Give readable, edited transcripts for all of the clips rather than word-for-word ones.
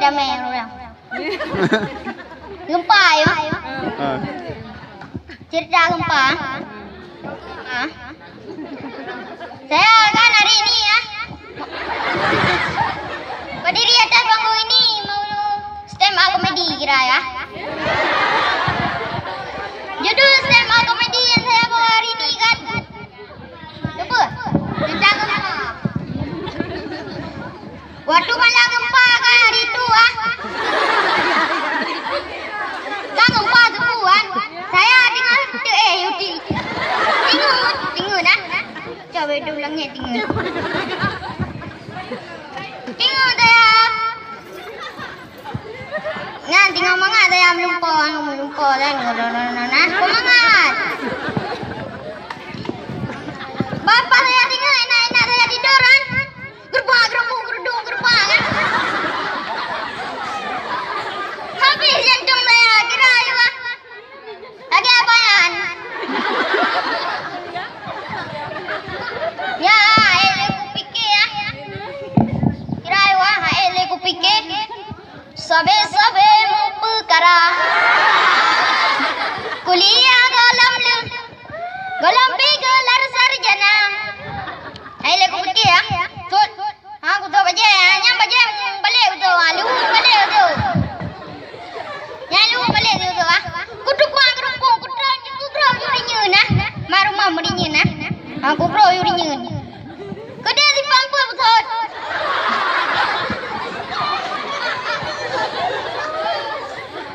damai orang. Gempa ya. Cerita gempa. Saya kan hari ini ya. Berdiri atas panggung ini mau stand up komedi kira ya. Judul stand up komedi yang saya bawa hari ini kan. Apa? Tentang gempa. Waktu malam gempa kan hari itu ah. Kan gempa subuhan. Saya dengar Yuti. Tengok dah. Coba dia ulangnya tengok. Tengok saya. Nah, tengok mangat saya melumpur dah. Semangat. Bapak saya tengok enak-enak saya tidur kan. Gerbang kan. Habis jantung saya kira ayo ah. Lagi apaan? Ya, aku fikir ya. Kira ayo ah, aku fikir. Sabe mau perkara. Kuliah galam gelar sarjana. Aku fikir ya. Aku tahu baca, nyam baca balik tu, lu balik tu. Yang lu balik tu ah. Kudu kuang kerupuk, kudu yurinya nah. Marumah murinya nah. Aku pro yurinya. Kedai di pampu betul.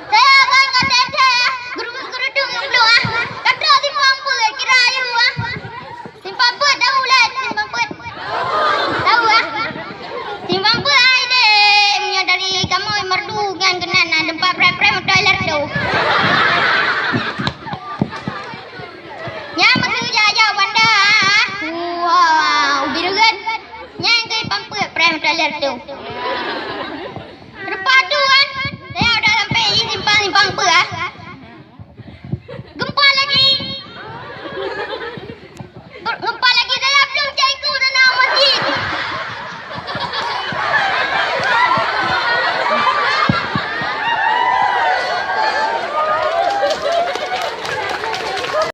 Saya akan kata saya, guru-guru dulu ah. Kata di pampu kira ayu ah. Di pampu tahu lah, di pampu. Tahu ah. Timbang pun ada punya dari kamu merdu kan kena nak tempat prem toilet tu. Nya masih jauh bandar. Wow, birugan. Nya ke pampu prem toilet tu. Lepas tu kan, saya dah sampai simpang apa ah. Gempa lagi.